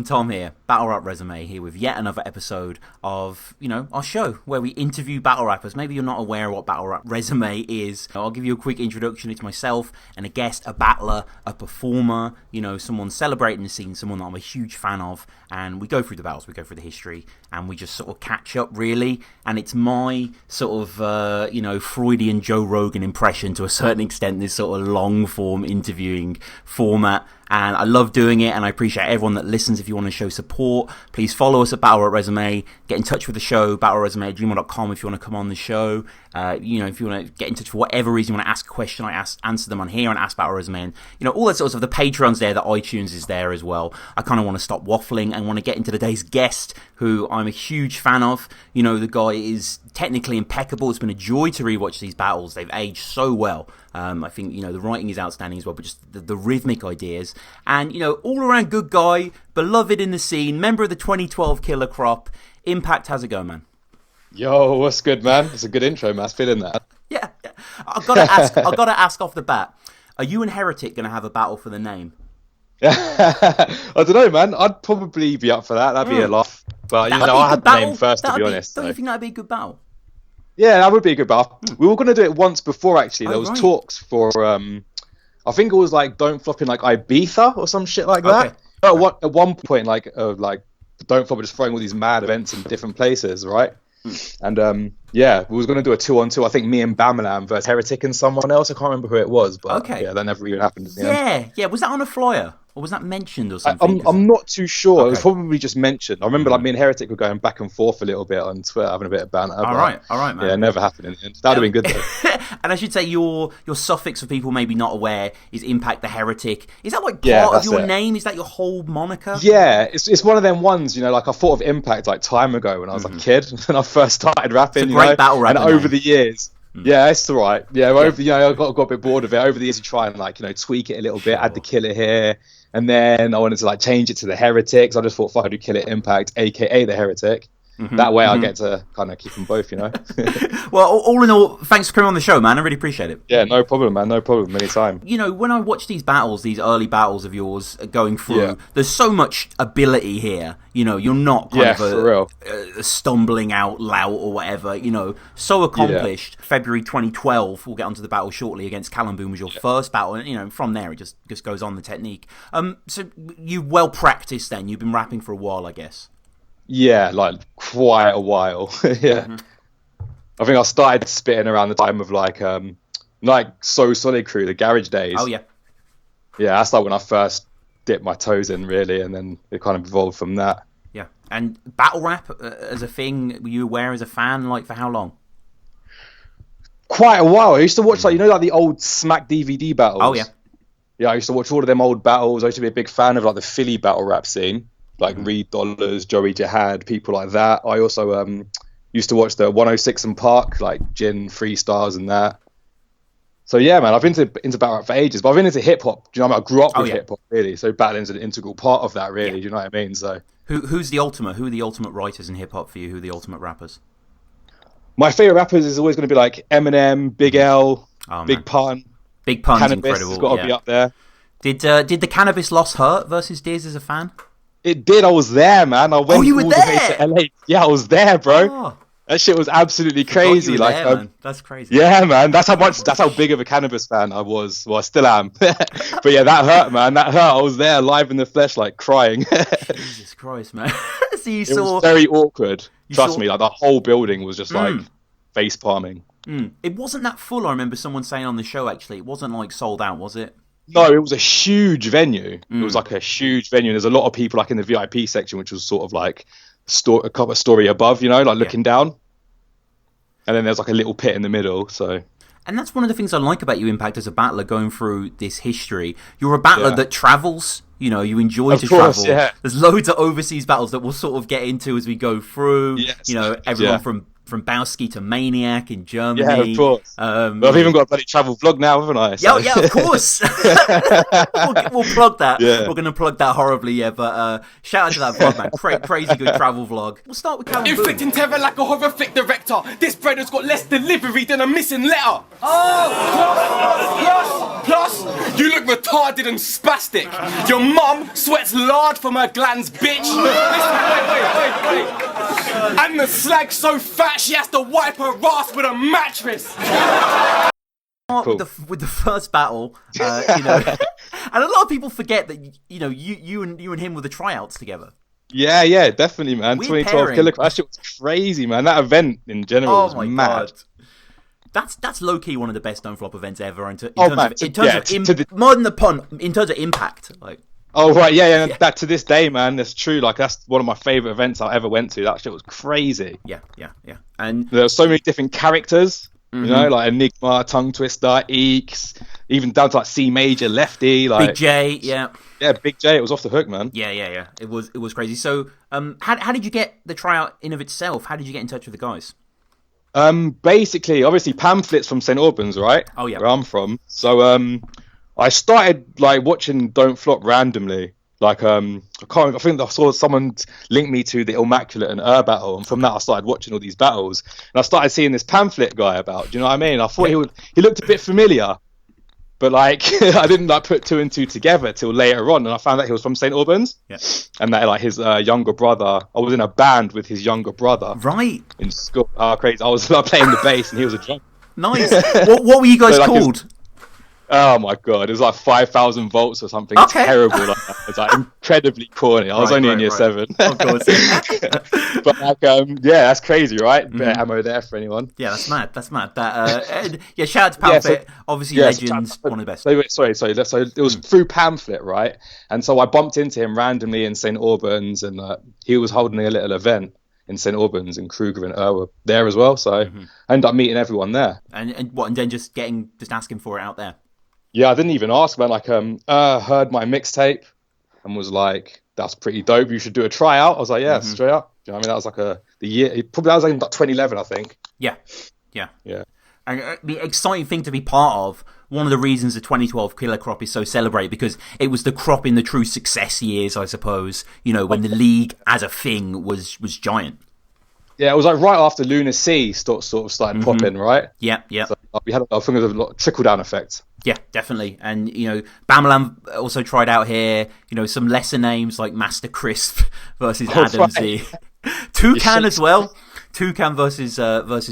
I'm Tom here, Battle Rap Resume, here with yet another episode of, our show where we interview battle rappers. Maybe you're not aware of what Battle Rap Resume is. I'll give you a quick introduction. It's myself and a guest, a battler, a performer, someone celebrating the scene, someone that I'm a huge fan of. And we go through the battles, we go through the history, and we just sort of catch up, really. And it's my sort of, Freudian Joe Rogan impression to a certain extent, this sort of long-form interviewing format. And I love doing it, and I appreciate everyone that listens. If you want to show support, please follow us at Battle Rap Resume. Get in touch with the show, battleresume@gmail.com if you want to come on the show. If you want to get in touch for whatever reason, you want to ask a question, I answer them on here on Ask Battle Resume. And, all that sort of stuff. The Patreon's there, the iTunes is there as well. I kind of want to stop waffling and want to get into today's guest, who I'm a huge fan of. The guy is technically impeccable. It's been a joy to rewatch these battles. They've aged so well. I think, the writing is outstanding as well, but just the rhythmic ideas. And, all-around good guy, beloved in the scene, member of the 2012 Killer Crop. Impact, how's it going, man? Yo, what's good, man? It's a good intro, man. Feeling that. Yeah. I've got to ask off the bat, are you and Heretic going to have a battle for the name? I don't know, man. I'd probably be up for that. That'd be a laugh. But, I had the name first, to be honest. Don't you think that'd be a good battle? Yeah, that would be a good battle. We were going to do it once before, actually. There was talks for, I think it was like Don't Flop in like Ibiza or some shit like that. Okay. At one point, like Don't Flop were just throwing all these mad events in different places, right? And we was going to do a 2-on-2. I think me and Bamalam versus Heretic and someone else. I can't remember who it was, but that never even happened. Yeah. Was that on a flyer? Or was that mentioned or something? I'm not too sure. Okay. It was probably just mentioned. I remember me and Heretic were going back and forth a little bit on Twitter, having a bit of banter. All right, man. Yeah, it never happened in the end. That would have been good, though. And I should say your suffix, for people maybe not aware, is Impact the Heretic. Is that like part of your name? Is that your whole moniker? Yeah, it's one of them ones, like I thought of Impact like time ago when I was a kid, when I first started rapping. It's a great battle rapper. And over the years... Yeah, it's all right. Yeah, I got a bit bored of it. Over the years, you try and tweak it a little bit, add the Killer here, and then I wanted to change it to the Heretics. I just thought, fuck, I do Killer Impact, aka the Heretic. That way, I get to kind of keep them both, Well, all in all, thanks for coming on the show, man. I really appreciate it. Yeah, no problem, man. No problem. Anytime. When I watch these battles, these early battles of yours going through, there's so much ability here. You're not kind of a stumbling out lout or whatever. So accomplished. Yeah. February 2012. We'll get onto the battle shortly against Callum Boone was your first battle, and from there it just goes on the technique. So you well practiced then. You've been rapping for a while, I guess. Yeah, quite a while. Yeah. I think I started spitting around the time of So Solid Crew, the garage days. Oh yeah. Yeah, that's when I first dipped my toes in, really, and then it kind of evolved from that. Yeah. And battle rap as a thing, were you aware as a fan, for how long? Quite a while. I used to watch the old Smack DVD battles. Oh yeah. Yeah, I used to watch all of them old battles. I used to be a big fan of the Philly battle rap scene. Reed Dollars, Joey Jihad, people like that. I also used to watch the 106 and Park, Jin, Freestars and that. So yeah, man, I've been into battle rap for ages, but I've been into hip hop. Do you know what I mean? I grew up with hip hop, really. So battling's an integral part of that, really. Do you know what I mean? So who's the ultimate? Who are the ultimate writers in hip hop for you? Who are the ultimate rappers? My favorite rappers is always going to be Eminem, Big L, Big Pun. Big Pun's Cannabis incredible. Has got to be up there. Did the Cannabis loss hurt versus Diz as a fan? It did. I was there, man. I went you were all there? the way to LA. Yeah, I was there, bro. Oh. That shit was absolutely crazy. Man. That's crazy. Yeah, man. That's how big of a Cannabis fan I was. Well, I still am. But yeah, that hurt, man. That hurt. I was there, live in the flesh, crying. Jesus Christ, man. So it was very awkward. Trust me, the whole building was just face palming. It wasn't that full. I remember someone saying on the show. Actually, it wasn't sold out, was it? No, it was a huge venue. It was a huge venue. There's a lot of people in the VIP section, which was sort of a story above, looking down. And then there's a little pit in the middle. So, and that's one of the things I like about you, Impact, as a battler going through this history. You're a battler that travels. You enjoy travel. Yeah. There's loads of overseas battles that we'll sort of get into as we go through. Yes. Everyone from from Bowski to Maniac in Germany. Yeah, of course. I've even got a bloody travel vlog now, haven't I? So. Yeah, of course. we'll plug that. Yeah. We're going to plug that horribly, yeah. But shout out to that vlog, man. Crazy good travel vlog. We'll start with Callum Boom. Inflicting terror like a horror flick director. This brother's got less delivery than a missing letter. Plus, you look retarded and spastic. Your mum sweats lard from her glands, bitch. Wait. And the slag's so fat she has to wipe her ass with a mattress. Cool. With the first battle, and a lot of people forget that you and him were the tryouts together. Yeah, definitely, man. Weird 2012 pairing. Killer Crash, it was crazy, man. That event in general was mad. God. That's low key one of the best Don't Flop events ever. More than the pun, in terms of impact, like. Oh right, yeah. That to this day, man, that's true. Like that's one of my favorite events I ever went to. That shit was crazy. Yeah. And there were so many different characters. Like Enigma, Tongue Twister, Eeks, even down to like C Major, Lefty, like Big J, yeah, Big J. It was off the hook, man. Yeah. It was crazy. So, how did you get the tryout in of itself? How did you get in touch with the guys? Basically, obviously, pamphlets from St Albans, right? Oh yeah, where I'm from. So, I started like watching Don't Flop randomly. Like I think I saw someone link me to the Immaculate and battle, and from that I started watching all these battles, and I started seeing this pamphlet guy about. Do you know what I mean? I thought he looked a bit familiar, but like I didn't like put two and two together till later on, and I found out he was from St Albans. Yeah. And that like his younger brother. I was in a band with his younger brother. Right. In school. Oh, crazy! I was playing the bass, and he was a drummer. Nice. What were you guys called? Oh my god, it was like 5,000 volts or something. Okay. Terrible. Like that. It was like incredibly corny. I was only in year 7. Of course. But like, that's crazy, right? Bit of ammo there for anyone. Yeah, that's mad. That shout out to Pamphlet. Obviously, legends, one of the best. Sorry. So it was through Pamphlet, right? And so I bumped into him randomly in St Albans, and he was holding a little event in St Albans, and Kruger and were there as well. So I ended up meeting everyone there. And then just asking for it out there. Yeah, I didn't even ask, man. Like, heard my mixtape and was like, "That's pretty dope. You should do a tryout." I was like, "Yeah, straight up." Do you know what I mean? That was like the year. That was like 2011, I think. Yeah. And the exciting thing to be part of. One of the reasons the 2012 Killer Crop is so celebrated, because it was the crop in the true success years, I suppose. When the league as a thing was giant. Yeah, it was like right after Lunar Sea sort of started popping, right? Yeah. So we had, I think, it was a lot trickle down effect. Yeah, definitely. And, Bamalam also tried out here, some lesser names like Master Crisp versus Adam Z. Toucan as well. Toucan versus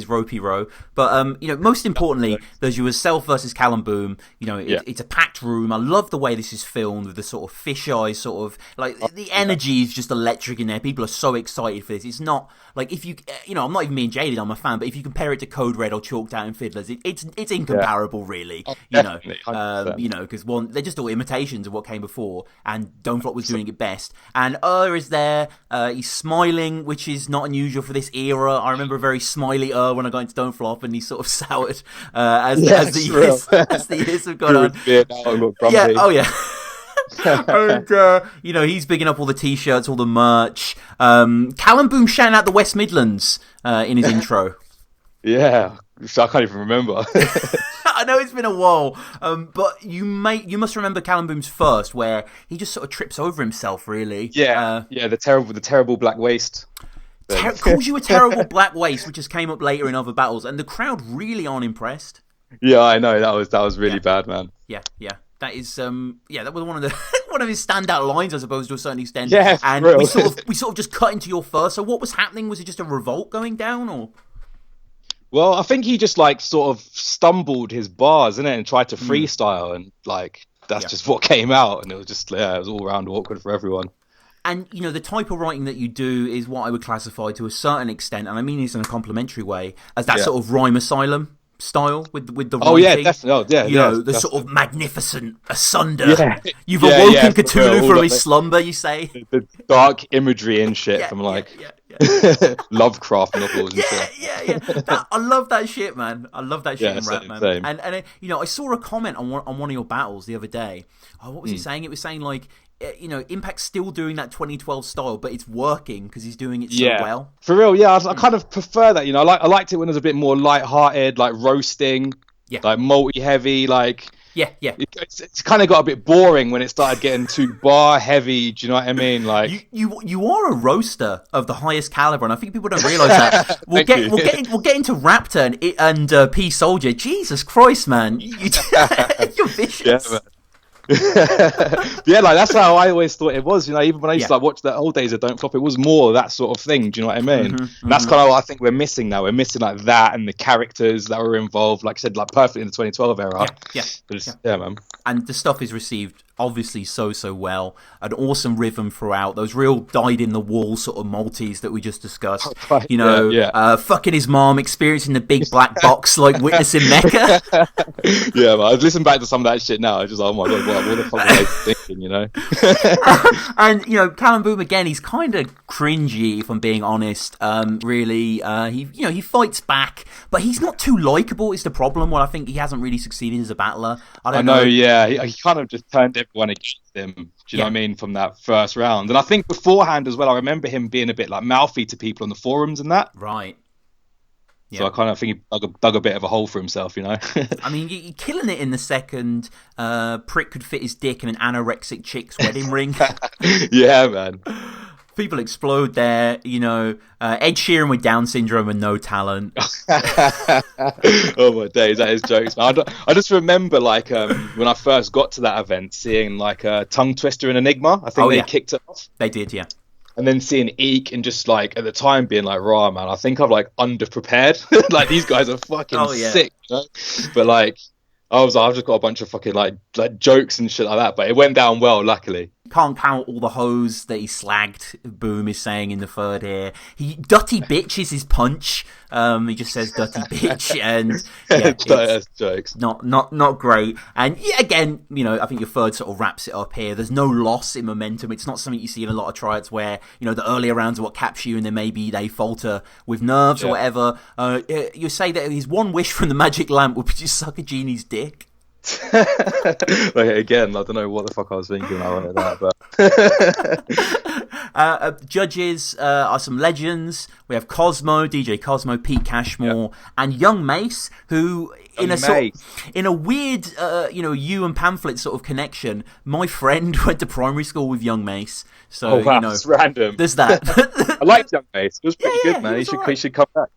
Ropey Row. But, most importantly, there's yourself versus Callum Boom. It's a packed room. I love the way this is filmed with the sort of fisheye sort of, like, the energy is just electric in there. People are so excited for this. It's not, like, if you, I'm not even being jaded, I'm a fan, but if you compare it to Code Red or Chalked Out and Fiddlers, it's incomparable, really. Because one, they're just all imitations of what came before, and Don't Flop was doing it best. And is there, he's smiling, which is not unusual for this era. I remember a very smiley when I got into Don't Flop, and he sort of soured as the years have gone on. And he's bigging up all the t-shirts, all the merch. Callum Boom shouting out the West Midlands in his intro. Yeah, I can't even remember. I know it's been a while, but you must remember Callum Boom's first, where he just sort of trips over himself, really. Yeah, the terrible black waist. Calls you a terrible black waist, which just came up later in other battles, and the crowd really aren't impressed. Yeah, I know that was really bad, man. Yeah. That is that was one of his standout lines, I suppose, to a certain extent. Yeah, and real. we sort of just cut into your first. So what was happening? Was it just a revolt going down, or? Well, I think he just like sort of stumbled his bars, and tried to freestyle, and like that's just what came out, and it was just it was all around awkward for everyone. And, the type of writing that you do is what I would classify to a certain extent, and I mean this in a complimentary way, as that sort of Rhyme Asylum style with the writing. Oh, yeah, definitely. Oh, yeah, the definitely. sort of magnificent asunder. Yeah. You've awoken Cthulhu from his slumber, you say? The dark imagery and shit from like Lovecraft novels and shit. Yeah. I love that shit, man. I love that shit in rap, man. Same. And I saw a comment on one of your battles the other day. Oh, what was he saying? It was saying like, Impact's still doing that 2012 style, but it's working because he's doing it so well. For real, yeah. I kind of prefer that. I liked it when it was a bit more light-hearted, like roasting, like multi-heavy, like. Yeah. It's kind of got a bit boring when it started getting too bar heavy. Do you know what I mean? Like you are a roaster of the highest caliber, and I think people don't realize that. We'll get into Raptor and P Soldier. Jesus Christ, man, you're vicious. Yeah, man. Yeah, like that's how I always thought it was. Even when I used to watch the old days of Don't Flop, it was more that sort of thing. Do you know what I mean? And that's kind of what I think we're missing now. We're missing like that and the characters that were involved. Like I said, like perfectly in the 2012 era. Yeah, man. And the stuff is received obviously so well. An awesome rhythm throughout. Those real dyed in the wall sort of multis that we just discussed. Fucking his mom, experiencing the big black box, like witnessing Mecca. Yeah, man. I was listening back to some of that shit now. I was just like, oh my god, what the fuck are they thinking? And Callum Boom again. He's kind of cringy, if I'm being honest. Really, he fights back, but he's not too likable. Is the problem? Well, I think he hasn't really succeeded as a battler. I know. Yeah, he kind of just turned everyone against him. Do you know what I mean? From that first round, and I think beforehand as well, I remember him being a bit like mouthy to people on the forums and that. Right. So I kind of think he dug a bit of a hole for himself, I mean, you're killing it in the second. Prick could fit his dick in an anorexic chick's wedding ring. Yeah, man. People explode there, Ed Sheeran with Down syndrome and no talent. Oh my days, that is jokes, man. I just remember when I first got to that event, seeing like a Tongue Twister and Enigma. I think they kicked it off. They did, yeah. And then seeing Eek and just like at the time being like, raw man, I think I'm like underprepared. Like these guys are fucking sick, But like I've just got a bunch of fucking like jokes and shit like that. But it went down well, luckily. Can't count all the hoes that he slagged. Boom is saying in the third here. Dirty bitch is his punch. He just says dirty bitch, and that's jokes. Not great. And again, I think your third sort of wraps it up here. There's no loss in momentum. It's not something you see in a lot of tryouts where the earlier rounds are what capture you, and then maybe they falter with nerves or whatever. You say that his one wish from the magic lamp would be to suck a genie's dick. Again, I don't know what the fuck I was thinking when I went at that, but judges are some legends. We have Cosmo, DJ Cosmo, Pete Cashmore, and Young Mace, who in a weird you and pamphlet sort of connection. My friend went to primary school with Young Mace, so that's random. There's that. I liked Young Mace. It was pretty good, man. He should come back.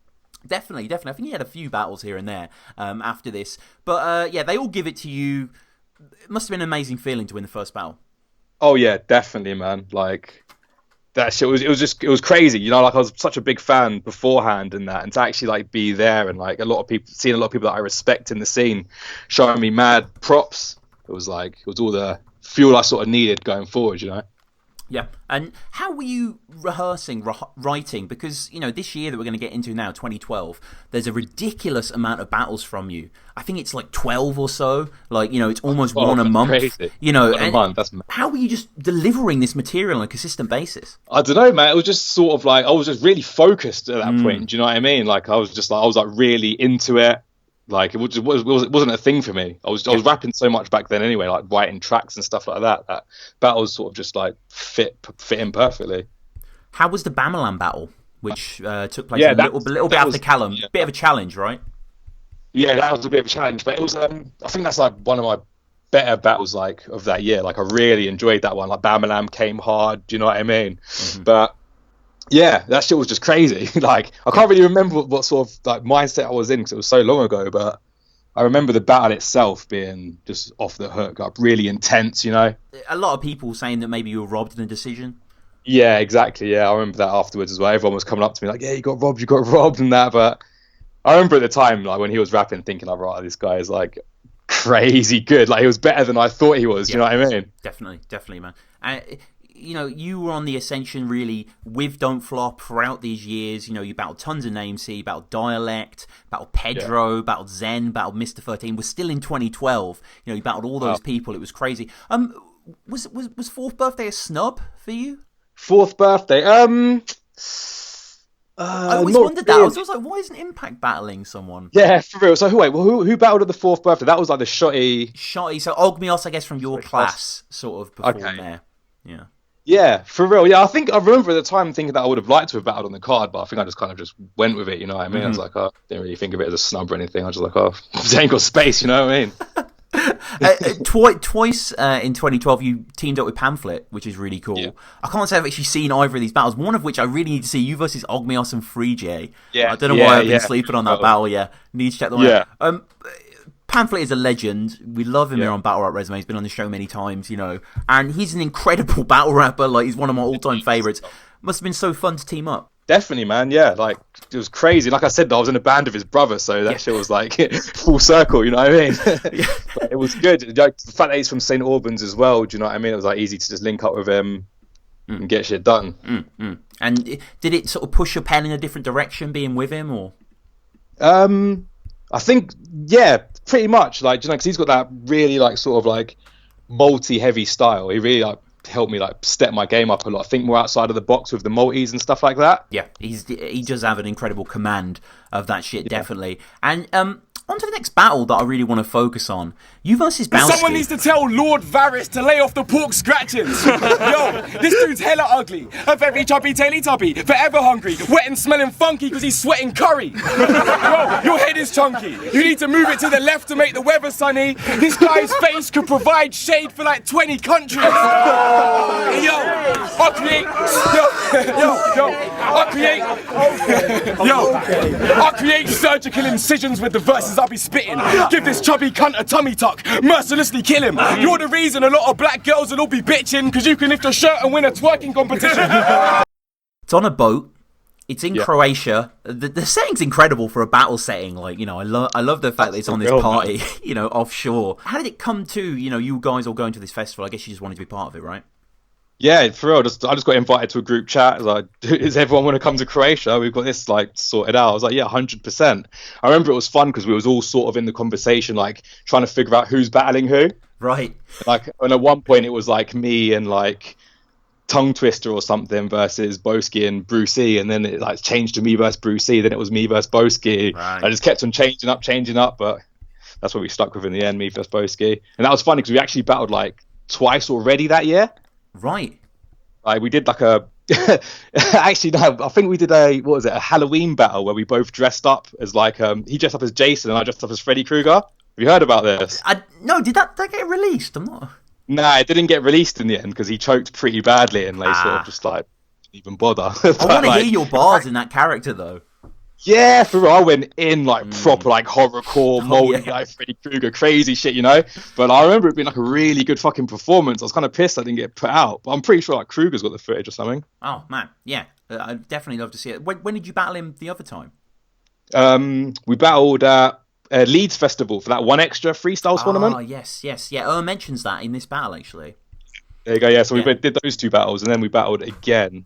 Definitely. I think he had a few battles here and there after this. But they all give it to you. It must have been an amazing feeling to win the first battle. Oh, yeah, definitely, man. Like, that shit it was crazy. Like I was such a big fan beforehand and that. And to actually, like, be there and, like, seeing a lot of people that I respect in the scene showing me mad props. It was all the fuel I sort of needed going forward, Yeah, and how were you rehearsing, writing? Because, this year that we're going to get into now, 2012, there's a ridiculous amount of battles from you. I think it's like 12 or so. Like, it's almost one a month. Crazy. A month, that's mad. How were you just delivering this material on a consistent basis? I don't know, man. It was just sort of like, I was just really focused at that point. Do you know what I mean? Like, I was really into it. Like it wasn't a thing for me. I was rapping so much back then anyway, like writing tracks and stuff like that. That battles sort of just like fit in perfectly. How was the Bamalam battle, which took place a little bit after Callum? Bit of a challenge, right? Yeah, that was a bit of a challenge, but it was. I think that's like one of my better battles like of that year. Like I really enjoyed that one. Like Bamalam came hard. Do you know what I mean? Mm-hmm. But yeah, that shit was just crazy. Like, I can't really remember what sort of like mindset I was in because it was so long ago. But I remember the battle itself being just off the hook, like really intense. A lot of people saying that maybe you were robbed in a decision. Yeah, exactly. Yeah, I remember that afterwards as well. Everyone was coming up to me like, "Yeah, you got robbed," and that. But I remember at the time, like when he was rapping, thinking like, "Right, this guy is like crazy good. Like he was better than I thought he was." Yeah, you know what I mean? Definitely, man. You were on the ascension really with Don't Flop throughout these years. You battled tons of names here. You battled Dialect, battled Pedro, battled Zen, battled Mr. 13. We're still in 2012. You battled all those people. It was crazy. Was fourth birthday a snub for you? Fourth birthday? I always wondered that. I was like, why isn't Impact battling someone? Yeah, for real. So who battled at the 4th birthday? That was like the Shotty. So Ogmios, I guess, from your class, sort of performed there. Yeah. Yeah, for real. Yeah, I remember at the time thinking that I would have liked to have battled on the card, but I think I just kind of just went with it, you know what I mean? I was like, I didn't really think of it as a snub or anything. I was just like, I ain't got space, you know what I mean? Twice in 2012 you teamed up with Pamphlet, which is really cool. Yeah. I can't say I've actually seen either of these battles, one of which I really need to see, you versus Ogmios and FreeJ. I don't know why I've been sleeping on that battle. Need to check them out. Pamphlet is a legend. We love him here on Battle Rap Resume. He's been on the show many times, you know, and he's an incredible battle rapper. Like, he's one of my all-time favorites. Must have been so fun to team up. Definitely, man. Yeah, like, it was crazy. Like I said, I was in a band of his brother, so that shit was like full circle, you know what I mean? But it was good. Like, the fact that he's from St. Albans as well, do you know what I mean? It was like easy to just link up with him and get shit done. And did it sort of push your pen in a different direction being with him, or? I think, yeah, pretty much. Like, you know, because he's got that really like sort of like multi-heavy style. He really like helped me like step my game up a lot. Think more outside of the box with the multis and stuff like that. Yeah, he does have an incredible command of that shit, definitely. And on to the next battle that I really want to focus on. You versus Bowski. Someone needs to tell Lord Varys to lay off the pork scratchings. Yo, this dude's hella ugly. A very chubby Teletubby. Forever hungry. Wet and smelling funky because he's sweating curry. Yo, your head is chunky. You need to move it to the left to make the weather sunny. This guy's face could provide shade for like 20 countries. Yo, I create surgical incisions with the verses I'll be spitting. Give this chubby cunt a tummy tuck, mercilessly kill him. You're the reason a lot of black girls will all be bitching, because you can lift a shirt and win a twerking competition. It's on a boat. It's in Croatia. The setting's incredible for a battle setting. Like, you know, I love the fact that it's on this party, you know, offshore. How did it come to, you know, you guys all going to this festival? I guess you just wanted to be part of it, right? Yeah, for real. I just got invited to a group chat. I was like, does everyone want to come to Croatia? We've got this like sorted out. I was like, yeah, 100%. I remember it was fun because we was all sort of in the conversation, like trying to figure out who's battling who. Right. Like, and at one point it was like me and like Tongue Twister or something versus Boski and Brucey, and then it like changed to me versus Brucey. Then it was me versus Boski. Right. I just kept on changing up, but that's what we stuck with in the end, me versus Boski. And that was funny because we actually battled like twice already that year. Right. Like, we did like a actually no, I think we did a Halloween battle where we both dressed up as like he dressed up as Jason and I dressed up as Freddy Krueger. Have you heard about this? No, did that get released? I'm not. Nah, it didn't get released in the end because he choked pretty badly and they sort of just like didn't even bother. I want to hear your bars in that character though. Yeah, for real. I went in like proper like horrorcore, like Freddy Krueger, crazy shit, you know. But I remember it being like a really good fucking performance. I was kind of pissed I didn't get put out, but I'm pretty sure like Kruger's got the footage or something. Oh man, yeah, I'd definitely love to see it. When did you battle him the other time? We battled at Leeds Festival for that one extra freestyle tournament. Oh yes, yeah. Mentions that in this battle actually. There you go. Yeah, so we did those two battles, and then we battled again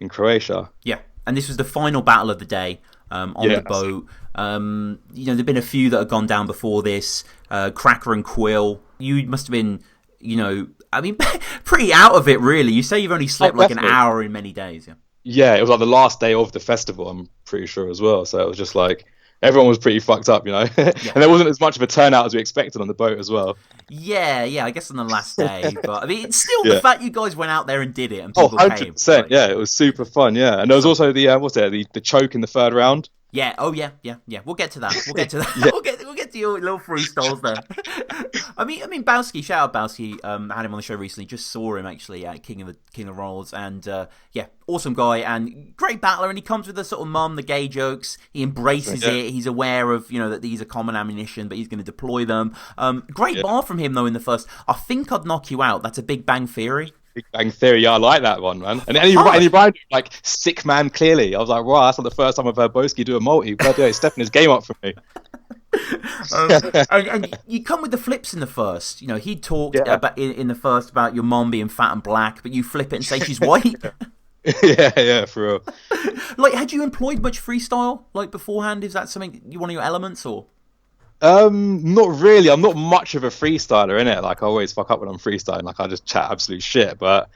in Croatia. Yeah, and this was the final battle of the day. On the boat. You know, there've been a few that have gone down before this. Cracker and Quill. You must have been, you know, I mean, pretty out of it, really. You say you've only slept like an hour in many days. Yeah, it was like the last day of the festival, I'm pretty sure as well. So it was just like, everyone was pretty fucked up, you know. And there wasn't as much of a turnout as we expected on the boat as well. Yeah, I guess on the last day. But I mean, it's still the fact you guys went out there and did it and people 100%, came. Yeah, it was super fun, yeah. And there was also the choke in the third round. Yeah, yeah. We'll get to that. We'll get to your little freestyles there. I mean, Bowski, shout out Bowski. Had him on the show recently. Just saw him actually at King of Rolls, and awesome guy and great battler. And he comes with the sort of the gay jokes. He embraces it. He's aware of that these are common ammunition, but he's going to deploy them. Great bar from him though in the first. I think I'd knock you out. That's a Big Bang Theory. Big Bang Theory, yeah, I like that one, man. And he rhymed like sick man clearly. I was like, wow, that's not the first time I've heard Boski do a multi. But yeah, he's stepping his game up for me. And you come with the flips in the first. You know, he talked about in the first about your mom being fat and black, but you flip it and say she's white. yeah, for real. Like, had you employed much freestyle like beforehand? Is that something one of your elements or? Not really. I'm not much of a freestyler, innit? Like, I always fuck up when I'm freestyling. Like, I just chat absolute shit. But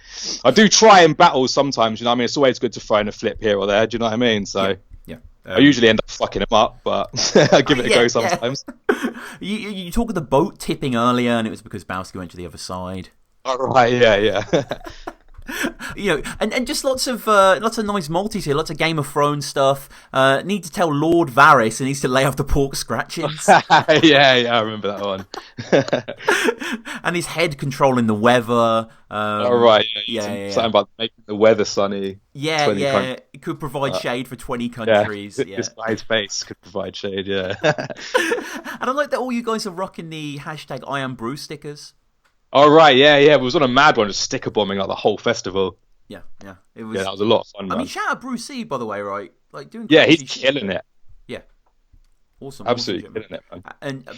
I do try in battles sometimes, you know what I mean? It's always good to throw in a flip here or there, do you know what I mean? So, yeah. I usually end up fucking him up, but I give it a go sometimes. You talk of the boat tipping earlier, and it was because Bowski went to the other side. Oh, right, yeah. You know, and just lots of nice multis here, lots of Game of Thrones stuff. Need to tell Lord Varys he needs to lay off the pork scratchings. yeah, I remember that one. And his head controlling the weather. Right, something about making the weather sunny. Yeah. It could provide shade for 20 countries. Yeah. This guy's face could provide shade. Yeah. And I like that all you guys are rocking the hashtag I am Bruce stickers. Oh, right, yeah. It was on a mad one, just sticker bombing like the whole festival. Yeah. It was. Yeah, that was a lot of fun, man. I mean, shout out Bruce C, by the way, right? Like doing. Yeah, he's killing it. Yeah. Awesome. Absolutely killing it, man. And do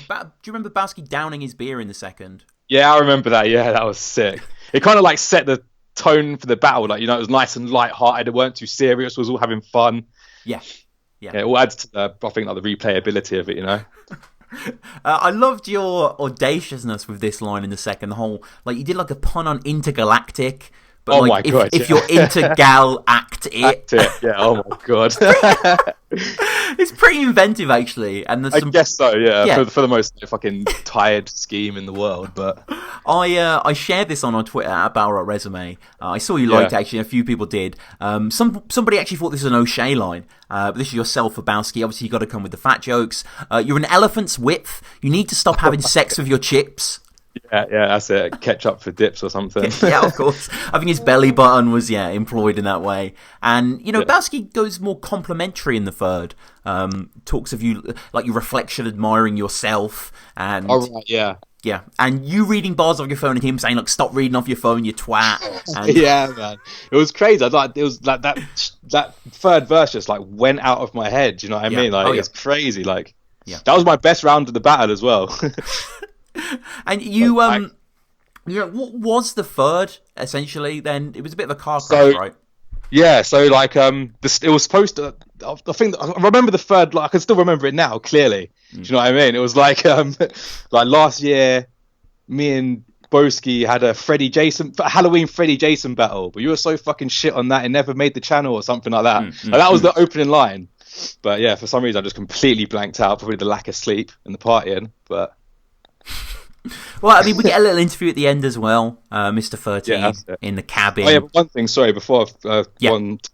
you remember Bowski downing his beer in the second? Yeah, I remember that. Yeah, that was sick. It kind of like set the tone for the battle. Like, you know, it was nice and light-hearted. It weren't too serious. It was all having fun. Yeah. It all adds to the, I think, like the replayability of it, you know. I loved your audaciousness with this line in the second. The whole, like, you did like a pun on intergalactic, but like, my God, if you're intergal, act it. Yeah. Oh my God. It's pretty inventive, actually. And I guess so. Yeah. For the most fucking tired scheme in the world, but I shared this on our Twitter at BRR. I saw you liked it, actually. A few people did. Somebody actually thought this was an O'Shea line. But this is yourself, Fabowski. Obviously, you got to come with the fat jokes. You're an elephant's width. You need to stop having sex with your chips. Yeah, that's it. Ketchup for dips or something. Yeah, of course. I think his belly button was employed in that way. And you know, Bowski goes more complimentary in the third. Talks of you like your reflection, admiring yourself, and yeah, and you reading bars off your phone and him saying, "Look, stop reading off your phone, you twat." And yeah, man, it was crazy. It was like that third verse just like went out of my head. Do you know what I mean? Like it's crazy. Like that was my best round of the battle as well. And you know, what was the third essentially? Then it was a bit of a car crash, right? Yeah, so like it was supposed to. I think I remember the third. Like I can still remember it now clearly. Do you know what I mean? It was like like last year, me and Boski had a Halloween Freddy Jason battle, but you were so fucking shit on that it never made the channel or something like that. And that was the opening line. But yeah, for some reason I just completely blanked out. Probably the lack of sleep and the partying, but. Well, I mean, we get a little interview at the end as well, Mr. 13 in the cabin. Oh yeah, but one thing, sorry, before I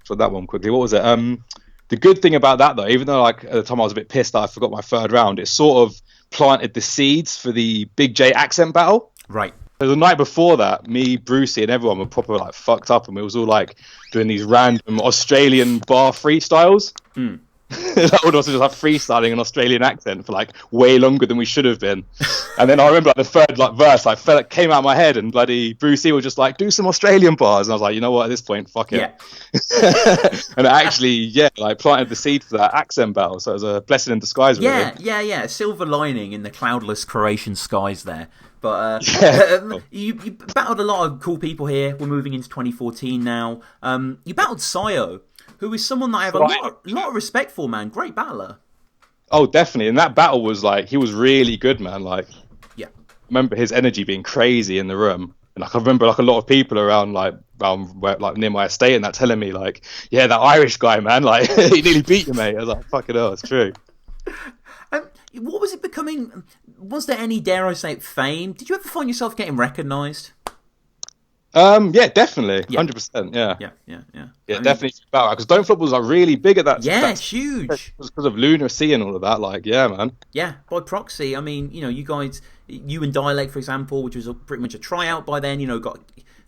for that one quickly, what was it? The good thing about that though, even though like at the time I was a bit pissed that I forgot my third round, it sort of planted the seeds for the Big J accent battle. Right. So the night before that, me, Brucey, and everyone were proper like fucked up, and we was all like doing these random Australian bar freestyles. That would also just have freestyling an Australian accent for like way longer than we should have been. And then I remember like the third like verse like came out of my head, and bloody Brucey was just like, do some Australian bars, and I was like, you know what, at this point, fuck it. And it actually like planted the seed for that accent battle, so it was a blessing in disguise, really. Yeah, silver lining in the cloudless Croatian skies there. But you battled a lot of cool people here. We're moving into 2014 now. You battled Sayo, who is someone that I have a lot of respect for, man. Great battler. Oh, definitely. And that battle was like, he was really good, man. Like, I remember his energy being crazy in the room. And like, I remember like a lot of people around where, like near my estate and that telling me like, yeah, that Irish guy, man, like he nearly beat you, mate. I was like, fucking hell, it's true. What was it becoming? Was there any, dare I say it, fame? Did you ever find yourself getting recognised? Yeah, definitely, 100%. Yeah, definitely. Because Don't Flop was like really big at that. Yeah, huge. It was because of lunacy and all of that. Like, yeah, man. Yeah, by proxy. I mean, you know, you guys, you and Dialect, for example, which was pretty much a tryout by then. You know, got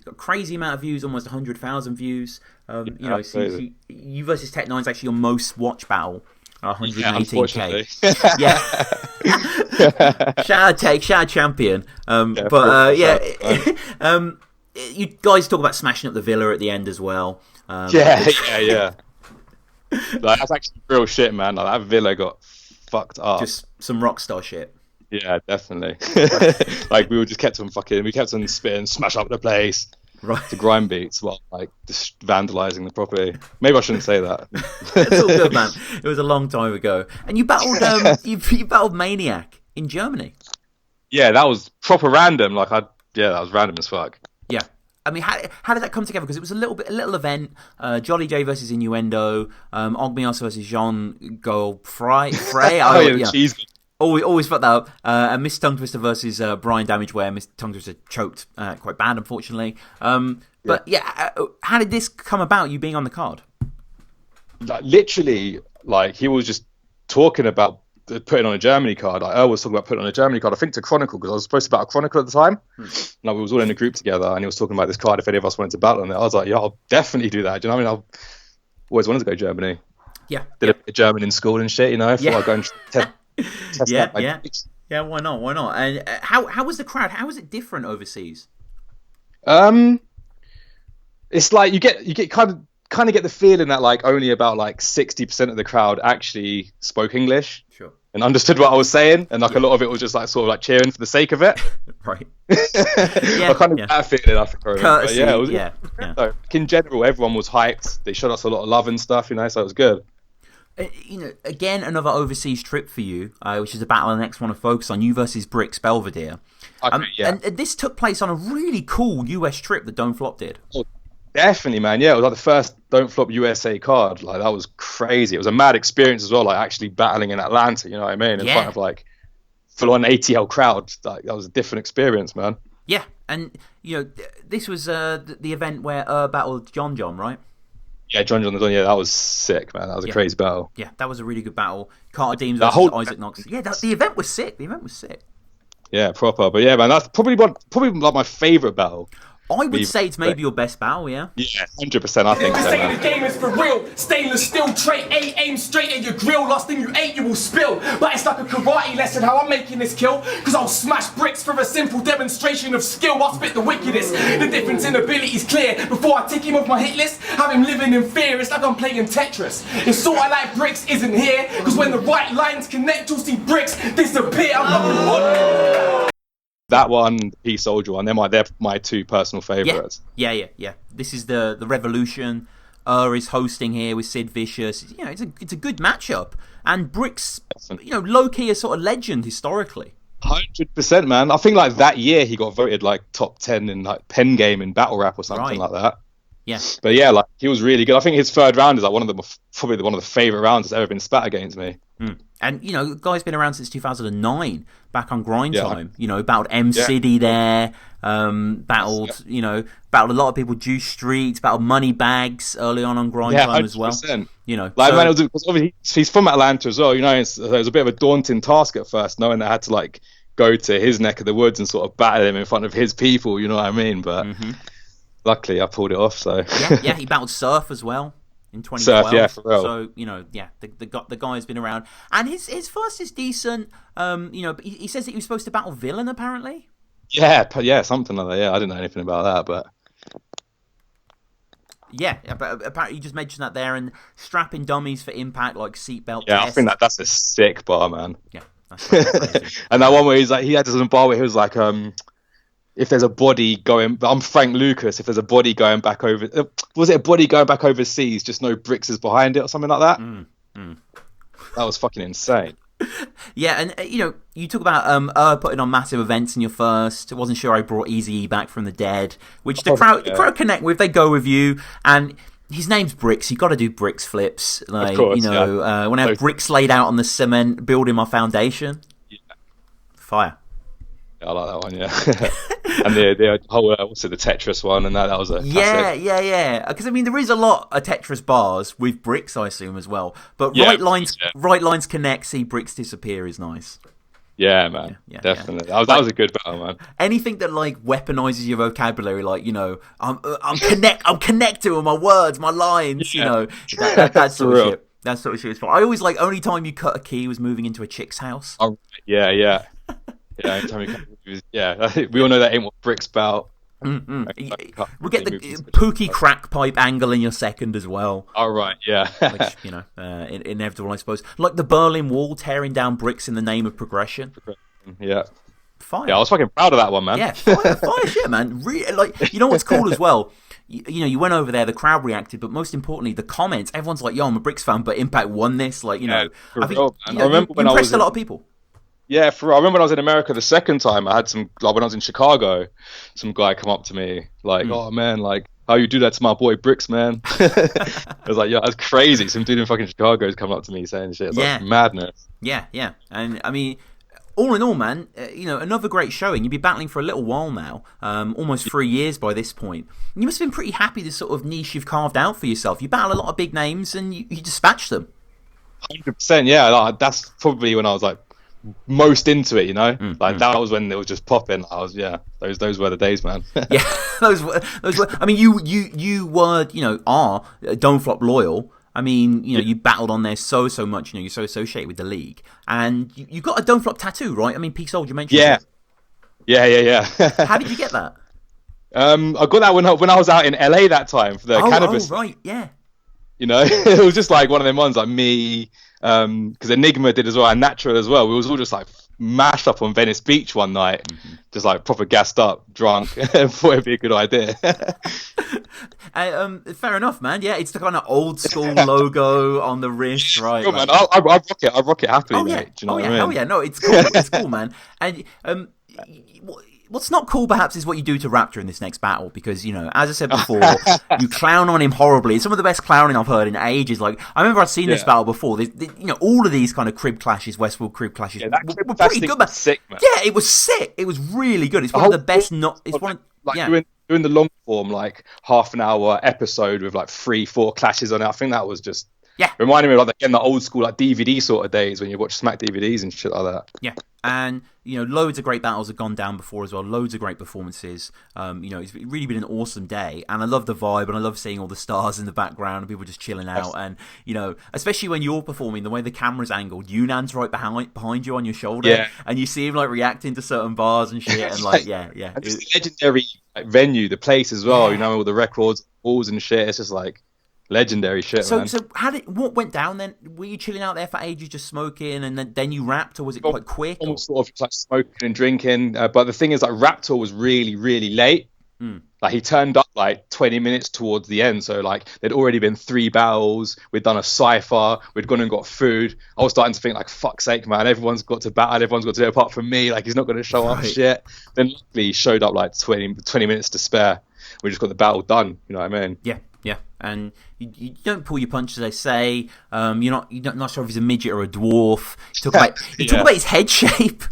a crazy amount of views, almost 100,000 views. You know, so you versus Tech 9 is actually your most watched battle. 118k. Yeah. Shout out Tech, shout out Champion. You guys talk about smashing up the villa at the end as well. Yeah. Like, that's actually real shit, man. Like, that villa got fucked up. Just some rock star shit. Yeah, definitely. Like, we kept on spitting, smash up the place. Right. To grind beats while like just vandalising the property. Maybe I shouldn't say that. It's all good, man. It was a long time ago. And you battled you battled Maniac. in Germany. Yeah, that was proper random. That was random as fuck. Yeah. I mean, how did that come together? Because it was a little event. Jolly J versus Innuendo, Ogmios versus Jean Go Frey. Cheese. Always fucked that up. And Miss Tongue Twister versus Brian Damageware. Miss Tongue Twister choked quite bad, unfortunately. But how did this come about? You being on the card? Literally, he was just talking about putting on a Germany card. I was talking about putting on a Germany card, I think to Chronicle, because I was supposed to battle Chronicle at the time. We was all in a group together, and he was talking about this card if any of us wanted to battle on it. I was like, yeah, I'll definitely do that. Do you know what I mean? I've always wanted to go Germany. Yeah. Did a bit of German in school and shit, I thought I'd go and test Yeah, why not? And how was the crowd? How was it different overseas? It's like you get kind of get the feeling that only about 60% of the crowd actually spoke English. Sure. And understood what I was saying, and a lot of it was just sort of cheering for the sake of it. Right. I kind of that feeling, I think. Courtesy, yeah. So, in general, everyone was hyped. They showed us a lot of love and stuff, so it was good. Again, another overseas trip for you, which is a battle I next want to focus on. You versus Bricks Belvedere. Okay, and this took place on a really cool US trip that Don't Flop did. Oh, definitely, man. Yeah, it was the first Don't Flop USA card. That was crazy. It was a mad experience as well, actually battling in Atlanta, you know what I mean? In front of full-on ATL crowd. That was a different experience, man. Yeah, and this was the event where battled John, right? Yeah, John, that was sick, man. That was a crazy battle. Yeah, that was a really good battle. Carter Deems versus Isaac Knox. Yeah, the event was sick. Yeah, proper. But yeah, man, that's probably my favourite battle. I would say it's maybe your best battle, yeah? Yeah, 100%, I think so, man. The game is for real. Stainless steel tray, aim straight at your grill. Last thing you ate, you will spill. But it's like a karate lesson how I'm making this kill. Cause I'll smash bricks for a simple demonstration of skill. I'll spit the wickedest. The difference in ability is clear. Before I tick him off my hit list, have him living in fear. It's like I'm playing Tetris. It's sorta like bricks isn't here. Cause when the right lines connect, you'll see bricks disappear. I'm that one, Peace Soldier one, they're my two personal favourites. Yeah. This is the Revolution. Is hosting here with Sid Vicious. It's a good matchup. And Bricks, low key a sort of legend historically. 100%, man. I think that year he got voted top 10 in pen game in battle rap or something like that. Yeah. But yeah, he was really good. I think his third round is probably one of the favourite rounds that's ever been spat against me. And the guy's been around since 2009, back on Grind Time. Battled M City there, battled a lot of people, Juice Street, battled Money Bags early on Grind Time as well. Man, obviously he's from Atlanta as well. It was a bit of a daunting task at first, knowing that I had to go to his neck of the woods and sort of battle him in front of his people. You know what I mean? But luckily, I pulled it off. So he battled Surf as well. In 2012, Surf, for real. So the guy's been around, and his first is decent. But he says that he was supposed to battle Villain apparently. Yeah, something like that. Yeah, I didn't know anything about that, but but apparently you just mentioned that there, and strapping dummies for impact like seatbelt. Yeah, test. I think that's a sick bar, man. Yeah, that's crazy. And that one where he had some bar where he was like, if there's a body going, I'm Frank Lucas. If there's a body going back over, was it a body going back overseas? Just no bricks is behind it or something like that. That was fucking insane. Yeah, and you talk about putting on massive events in your first. I wasn't sure I brought Eazy-E back from the dead, which the crowd connect with. They go with you, and his name's Bricks. You got to do Bricks flips, of course, when I have bricks laid out on the cement, building my foundation. Yeah. Fire. I like that one, yeah. And the whole, also the Tetris one, and that was a classic. Yeah. Because there is a lot of Tetris bars with bricks, I assume, as well. But right lines connect, see bricks disappear is nice. Yeah, man, definitely. That was a good battle, man. Anything that weaponizes your vocabulary, I'm connected with my words, my lines. That sort of shit. That sort of shit is fun. I always only time you cut a key was moving into a chick's house. Oh, yeah. Yeah, we all know that ain't what Brick's about. We get the Pookie crack pipe angle in your second as well. Oh, right, yeah. Which, inevitable, I suppose. Like the Berlin Wall tearing down bricks in the name of progression. Yeah. Fire. Yeah, I was fucking proud of that one, man. Yeah, fire shit, man. Really, what's cool as well? You went over there, the crowd reacted, but most importantly, the comments. Everyone's like, yo, I'm a Bricks fan, but Impact won this. I think I remember when you impressed I was a lot of people. Yeah, I remember when I was in America the second time, I had when I was in Chicago, some guy come up to me like, "Oh man, like how you do that to my boy Bricks, man?" I was like, "Yeah, that's crazy." Some dude in fucking Chicago is coming up to me saying shit. It's like madness. Yeah. And I mean, all in all, man, another great showing. You've been battling for a little while now, almost 3 years by this point. You must have been pretty happy the sort of niche you've carved out for yourself. You battle a lot of big names and you dispatch them. 100%, yeah. Like, that's probably when I was like most into it, that was when it was just popping. Those were the days, man. Yeah, those were. I mean, you were, are Don't Flop loyal. I mean, you battled on there so much. You're so associated with the league, and you got a Don't Flop tattoo, right? I mean, Peace Soldier mentioned. Yeah. How did you get that? I got that when I was out in LA that time for the cannabis. Oh, right, yeah. It was just like one of them ones, like me, because Enigma did as well, and Natural as well. We was all just like mashed up on Venice Beach one night, just like proper gassed up, drunk, and thought it'd be a good idea. Fair enough, man. Yeah, it's the kind of old school logo on the wrist, right? Sure, man. I rock it happily, mate. Do you know what I mean? Hell yeah, no, it's cool. It's cool, man. And what's not cool, perhaps, is what you do to Raptor in this next battle, because, as I said before, you clown on him horribly. It's some of the best clowning I've heard in ages. Like, I remember I'd seen this battle before. All of these kind of crib clashes, Westworld crib clashes, were pretty good, man. Sick, man. Yeah, it was sick. It was really good. It's one of the best. Doing the long form, like half an hour episode with like 3-4 clashes on it. I think that was just reminding me of like the old school like DVD sort of days when you watch Smack DVDs and shit like that. Yeah, and loads of great battles have gone down before as well. Loads of great performances. It's really been an awesome day, and I love the vibe, and I love seeing all the stars in the background and people just chilling out. And especially when you're performing, the way the camera's angled, Yunan's right behind you on your shoulder, and you see him like reacting to certain bars and shit, and like and just the legendary venue, the place as well. All the records, walls and shit. It's just like legendary shit, man. So what went down then? Were you chilling out there for ages just smoking, and then you rapped, or was it quite quick? Almost sort of just like smoking and drinking. But the thing is, like, Raptor was really, really late. Like, he turned up like 20 minutes towards the end. So like there'd already been 3 battles. We'd done a cypher. We'd gone and got food. I was starting to think like, fuck's sake, man. Everyone's got to battle. Everyone's got to do it apart from me. Like, he's not going to show up shit. Then luckily he showed up like 20 minutes to spare. We just got the battle done. You know what I mean? Yeah, and you don't pull your punches, they say. You're not sure if he's a midget or a dwarf. You talk about his head shape.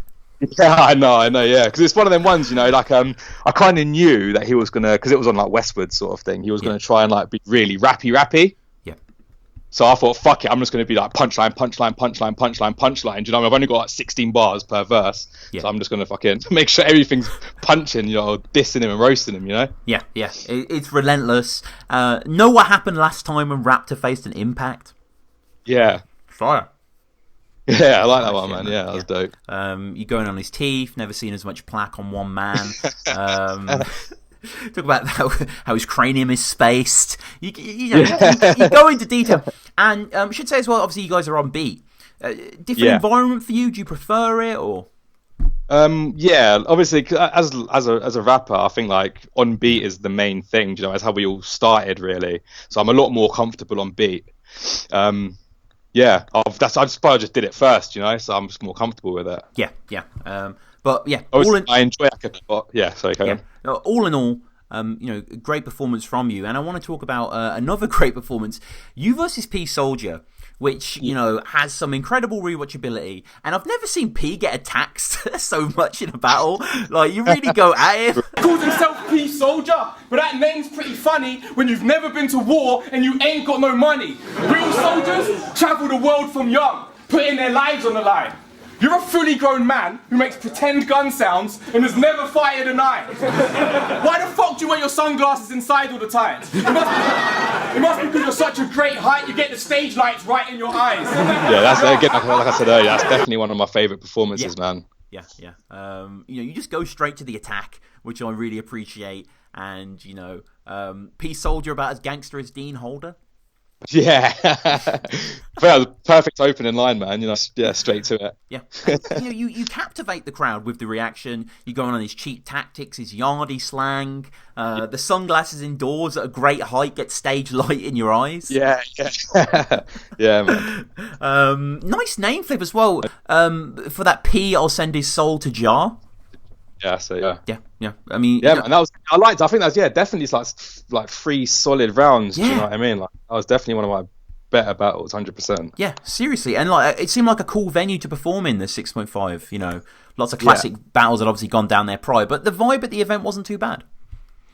Yeah, I know, yeah. Because it's one of them ones, like, I kind of knew that he was going to, because it was on, like, Westwood sort of thing, he was going to try and, like, be really rappy. Yeah. So I thought, fuck it, I'm just going to be, like, punchline. Do you know, I've only got, like, 16 bars per verse. Yeah. So I'm just going to fucking make sure everything's punching, dissing him and roasting him, Yeah. It's relentless. Know what happened last time when Raptor faced an Impact? Yeah. Fire. Yeah, I like that one, man. Yeah, that was dope. You're going on his teeth. Never seen as much plaque on one man. Talk about how his cranium is spaced. You go into detail. And I should say as well, obviously you guys are on beat. Different environment for you? Do you prefer it, or? Yeah, obviously, as a rapper, I think like on beat is the main thing. That's how we all started, really. So I'm a lot more comfortable on beat. Yeah, I just did it first, so I'm just more comfortable with it. Yeah. But yeah, I enjoy it. But yeah, sorry, carry on. All in all, great performance from you, and I want to talk about another great performance, you versus P Soldier, which has some incredible rewatchability, and I've never seen P get attacked so much in a battle. Like, you really go at him. Calls himself P Soldier, but that name's pretty funny when you've never been to war and you ain't got no money. Real soldiers travel the world from young, putting their lives on the line. You're a fully grown man who makes pretend gun sounds and has never fired an eye. Why the fuck do you wear your sunglasses inside all the time? It must be because you're such a great height, you get the stage lights right in your eyes. Yeah, that's again, like I said earlier, that's definitely one of my favourite performances, man. Yeah. You just go straight to the attack, which I really appreciate. And P Soldier about as gangster as Dean Holder. Yeah, perfect opening line, man. Straight to it. Yeah, and, you captivate the crowd with the reaction. You go on his cheap tactics, his yardie slang, the sunglasses indoors at a great height get stage light in your eyes. Yeah, yeah, man. Nice name flip as well. For that P, I'll send his soul to Jar. Yeah, so Yeah. I mean, yeah, man, I think that's definitely like 3 solid rounds. Yeah. Do you know what I mean? Like, that was definitely one of my better battles, 100%. Yeah, seriously, and like it seemed like a cool venue to perform in, the 6.5. You know, lots of classic battles had obviously gone down there prior, but the vibe at the event wasn't too bad.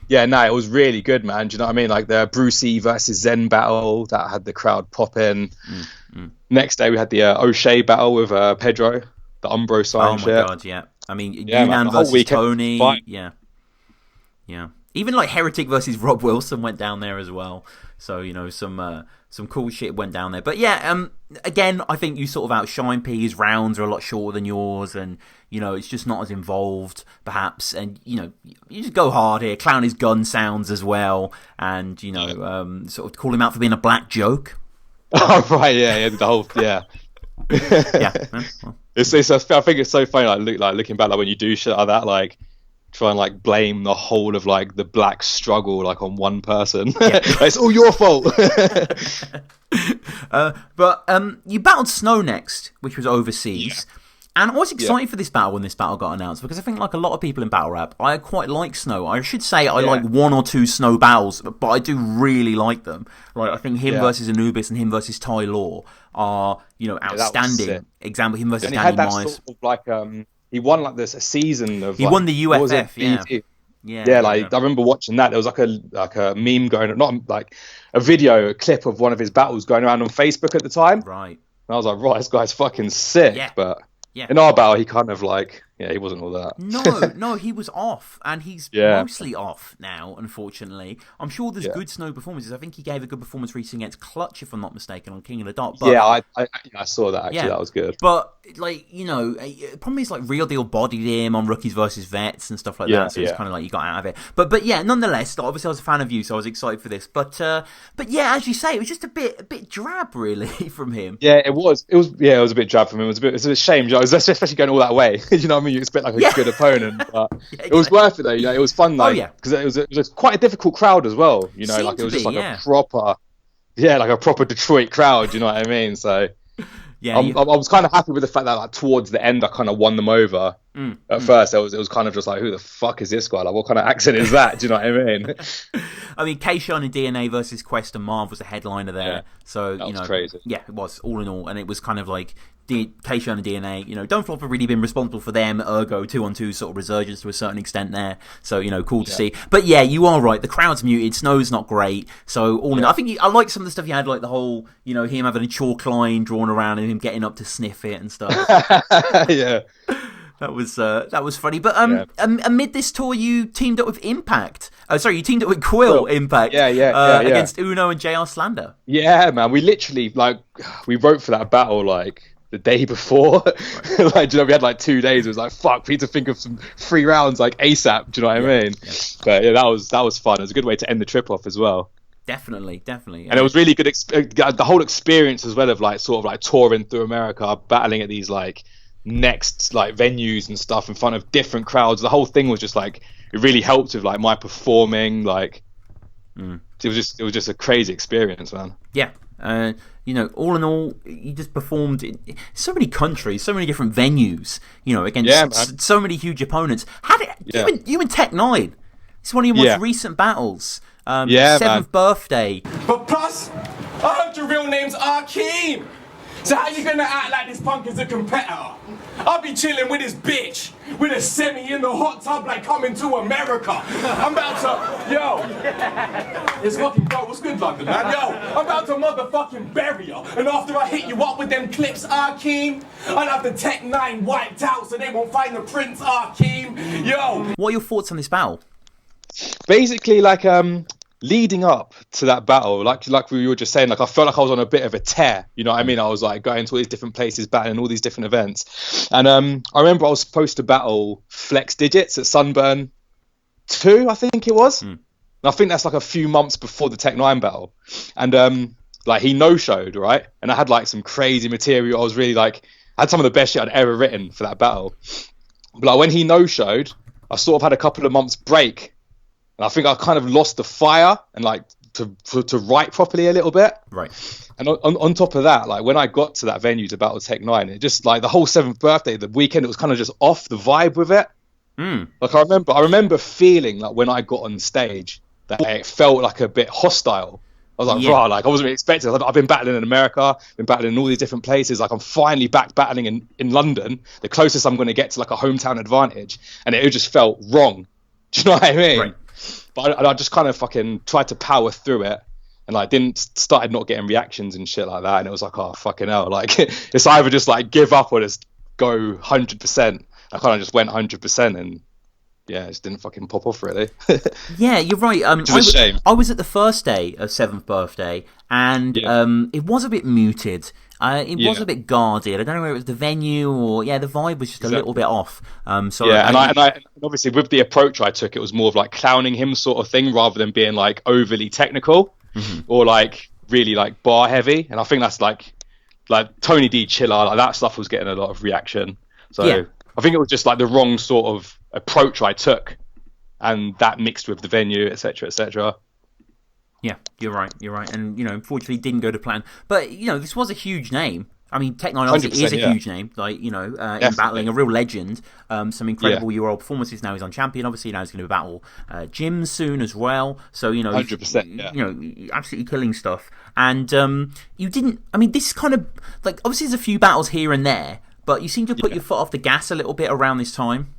Yeah, no, it was really good, man. Do you know what I mean? Like the Brucey versus Zen battle that had the crowd popping. Next day we had the O'Shea battle with Pedro, the Umbro sign. Oh my god, yeah. I mean, Yunnan versus Tony. Yeah. Even like Heretic versus Rob Wilson went down there as well. So, you know, some cool shit went down there. But yeah, again, I think you sort of outshine P. His rounds are a lot shorter than yours, and you know, it's just not as involved, perhaps. And you know, you just go hard here, clown his gun sounds as well, and you know, sort of call him out for being a black joke. Oh right, yeah, the whole yeah. Well. I think it's so funny, like looking back, like when you do shit like that, like try and like blame the whole of like the black struggle like on one person. Yeah. It's all your fault. But you battled Snow next, which was overseas. Yeah. And I was excited for this battle when this battle got announced, because I think like a lot of people in battle rap, I quite like Snow. I should say I like 1 or 2 Snow battles, but I do really like them. Like I think him versus Anubis and him versus Ty Law are, you know, outstanding. Example, him versus Danny Myers. Sort of like he won like this a season of. He won the UFF, yeah. Like I remember watching that. There was like a meme going, not like a video, a clip of one of his battles going around on Facebook at the time. Right. And I was like, right, this guy's fucking sick. Yeah. But yeah. In our battle, he kind of like, he wasn't all that. No, he was off, and he's mostly off now, unfortunately. I'm sure there's good Snow performances. I think he gave a good performance recently against Clutch, if I'm not mistaken, on King of the Dot. But, I saw that, actually. That was good. But, like, you know, the problem is, like, Real Deal bodied him on Rookies versus Vets and stuff like that, so it's kind of like you got out of it. But yeah, nonetheless, obviously I was a fan of you, so I was excited for this. But yeah, as you say, it was just a bit drab, really, from him. Yeah, it was. It was a bit drab from him. It was a shame, especially going all that way. You know what I mean? You expect like a good opponent, but it was worth it though. You know, it was fun, like because it was quite a difficult crowd as well. You know, like it was just like a proper Detroit crowd. You know what I mean? So I was kind of happy with the fact that like towards the end I kind of won them over. At first, it was kind of just like, who the fuck is this guy? Like, what kind of accent is that? Do you know what I mean? I mean, K-Shine and DNA versus Quest and Marv was a headliner there. Yeah, so that was crazy. Yeah, it was all in all, and it was kind of like K-Shine and DNA. You know, Don't Flop have really been responsible for them. Ergo 2-on-2 sort of resurgence to a certain extent there. So you know, cool to see. But yeah, you are right. The crowd's muted. Snow's not great. So all in all, I think I like some of the stuff you had, like the whole, you know, him having a chalk line drawn around and him getting up to sniff it and stuff. Yeah. That was funny. But amid this tour, you teamed up with Impact. You teamed up with Quill Impact. Against Uno and JR Slander. Yeah, man. We literally we wrote for that battle like the day before. Like, you know, we had like 2 days. It was like, fuck, we need to think of some 3 rounds like ASAP. Do you know what I mean? Yeah. But yeah, that was fun. It was a good way to end the trip off as well. Definitely. And it was really good. The whole experience as well of like sort of like touring through America, battling at these like next like venues and stuff in front of different crowds. The whole thing was just like, it really helped with like my performing. Like it was just a crazy experience, man. Yeah. You know, all in all, you just performed in so many countries, so many different venues, you know, against so many huge opponents. You and Tech 9, it's one of your most recent battles. 7th birthday. But plus, I heard your real name's Akeem. So how you gonna act like this punk is a competitor? I'll be chilling with this bitch, with a semi in the hot tub like Coming to America. I'm about to, it's fucking bro, what's good London, man? I'm about to motherfucking bury her. And after I hit you up with them clips, Akeem, I'll have the Tech 9 wiped out so they won't find the prints, Akeem. What are your thoughts on this battle? Basically, like, leading up to that battle, like we were just saying, like I felt like I was on a bit of a tear. You know what I mean? I was like going to all these different places, battling all these different events. And I remember I was supposed to battle Flex Digits at Sunburn 2, I think it was. And I think that's like a few months before the Tech 9 battle. And like he no-showed, right? And I had like some crazy material. I was really like, I had some of the best shit I'd ever written for that battle. But like when he no-showed, I sort of had a couple of months break. And I think I kind of lost the fire and like to write properly a little bit. Right. And on top of that, like when I got to that venue to battle Tech 9, it just like the whole 7th birthday, the weekend, it was kind of just off the vibe with it. Like I remember feeling like when I got on stage that it felt like a bit hostile. I was like, rah, like I wasn't really expecting. I've been battling in America, been battling in all these different places. Like I'm finally back battling in London, the closest I'm going to get to like a hometown advantage, and it just felt wrong. Do you know what I mean? Right. But I just kind of fucking tried to power through it, and like started not getting reactions and shit like that, and it was like, oh fucking hell, like it's either just like give up or just go 100%. I kind of just went 100%, and yeah, it just didn't fucking pop off really. Yeah, you're right. Which is a shame. I was at the first day of 7th birthday, and it was a bit muted. It was a bit guarded. I don't know whether it was the venue or the vibe was just a little bit off. So and obviously with the approach I took, it was more of like clowning him sort of thing rather than being like overly technical or like really like bar heavy. And I think that's like Tony D Chiller, like that stuff was getting a lot of reaction. So I think it was just like the wrong sort of approach I took, and that mixed with the venue, etc., etc. Yeah, you're right, and unfortunately didn't go to plan. But this was a huge name. I mean, Tech 9 obviously is a huge name, like in battling, a real legend. Some incredible URL performances. Now he's on Champion. Obviously, now he's going to battle Jim soon as well. So 100%, absolutely killing stuff. And you didn't. I mean, this kind of like obviously there's a few battles here and there, but you seem to put your foot off the gas a little bit around this time.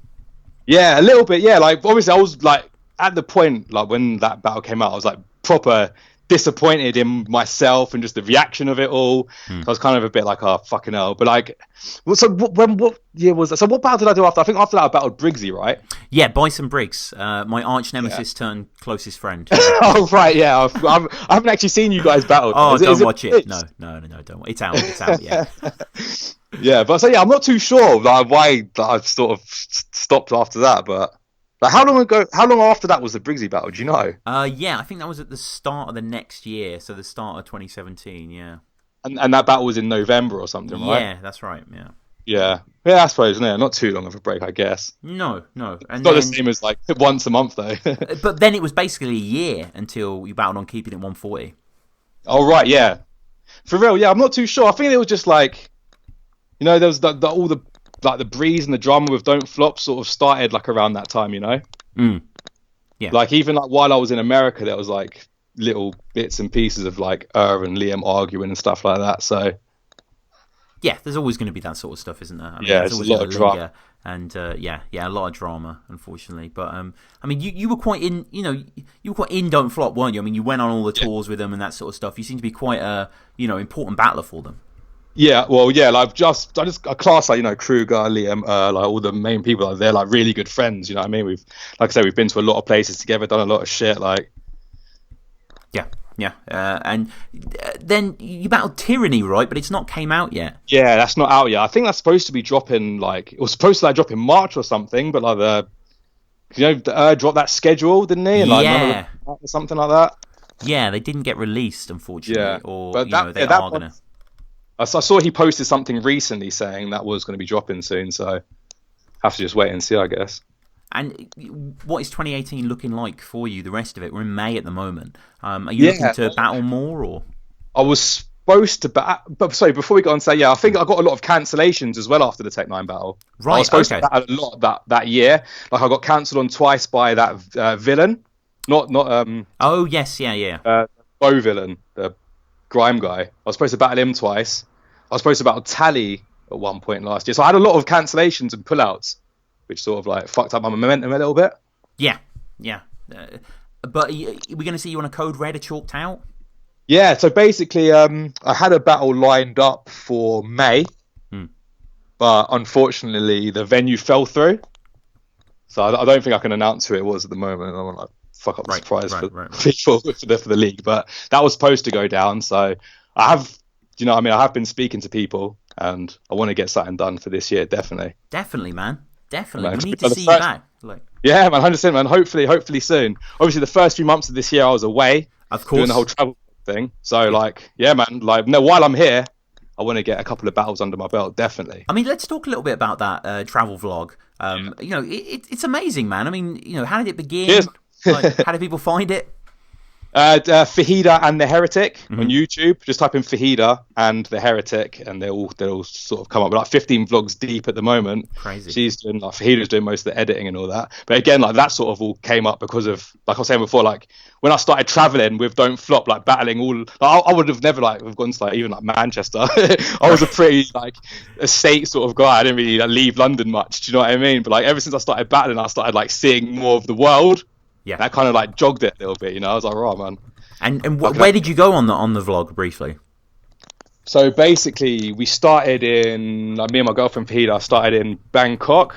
Yeah, a little bit. Yeah, like obviously I was like at the point like when that battle came out, I was like proper disappointed in myself and just the reaction of it all. So I was kind of a bit like, oh fucking hell. But like, what year was that? So what battle did I do after? I think after that I battled Briggsy, right? Yeah, Bison Briggs, my arch nemesis turned closest friend. Oh right, yeah. I haven't actually seen you guys battle. Oh, don't watch it. No, don't watch it. It's out. Yeah. Yeah, but so I'm not too sure like, why I've sort of stopped after that, but. Like how long after that was the Briggsy battle? Do you know? Yeah, I think that was at the start of the next year, so the start of 2017. Yeah. And that battle was in November or something, right? Yeah, that's right. Yeah. Yeah, I suppose not too long of a break, I guess. No. And not the same as like once a month though. But then it was basically a year until you battled on Keeping It 140. Oh right, yeah. For real, yeah. I'm not too sure. I think it was just like, there was all the. Like the breeze and the drama with Don't Flop sort of started like around that time, Yeah. Like even like while I was in America, there was like little bits and pieces of like and Liam arguing and stuff like that. So yeah, there's always going to be that sort of stuff, isn't there? I mean, there's always a lot of drama. And a lot of drama, unfortunately. But I mean, you were quite in, you were quite in Don't Flop, weren't you? I mean, you went on all the tours with them and that sort of stuff. You seem to be quite a important battler for them. Yeah, well, yeah, like a class like Kruger, Liam, like all the main people, like, they're like really good friends. You know what I mean? We've, like I said, we've been to a lot of places together, done a lot of shit. Like, yeah, and then you battled Tyranny, right? But it's not came out yet. Yeah, that's not out yet. I think that's supposed to be dropping. Like, it was supposed to like drop in March or something, but like the dropped that schedule, didn't they? And, like, or something like that. Yeah, they didn't get released, unfortunately. Yeah, or but they are gonna. I saw he posted something recently saying that was going to be dropping soon, so have to just wait and see, I guess. And what is 2018 looking like for you, the rest of it? We're in May at the moment. Are you looking to battle more? Or I was supposed to but sorry, before we go on to say, I think I got a lot of cancellations as well after the Tech 9 battle. Right, I was supposed to battle a lot that year. Like I got cancelled on twice by that villain. Not oh, yes, yeah. Bo villain, the grime guy. I was supposed to battle him twice. I was supposed to battle Tally at one point last year. So I had a lot of cancellations and pullouts, which sort of like fucked up my momentum a little bit. Yeah. But are we going to see you on a Code Red, a chalked out? Yeah, so basically I had a battle lined up for May, but unfortunately the venue fell through. So I don't think I can announce who it was at the moment. I don't want to fuck up the surprise for people for the league. But that was supposed to go down. So I have... I have been speaking to people, and I want to get something done for this year, definitely. Definitely, man. Definitely. We need to see you back. Yeah, man, 100%, man. Hopefully soon. Obviously, the first few months of this year, I was away. Of course. Doing the whole travel thing. So, while I'm here, I want to get a couple of battles under my belt, definitely. I mean, let's talk a little bit about that travel vlog. It's amazing, man. I mean, how did it begin? Cheers. How did people find it? Fajita and the Heretic on YouTube. Just type in Fajita and the Heretic, and they'll sort of come up. We're like 15 vlogs deep at the moment. Crazy. She's doing like Fajida's doing most of the editing and all that. But again, like that sort of all came up because of, like I was saying before, like when I started traveling with Don't Flop, like battling all. Like, I would have never like have gone to like even like Manchester. I was a pretty like estate sort of guy. I didn't really like, leave London much. Do you know what I mean? But like ever since I started battling, I started like seeing more of the world. Yeah, that kind of like jogged it a little bit, you know. I was like, right, man. And where did you go on the vlog briefly? So basically, we started in like me and my girlfriend Peter started in Bangkok,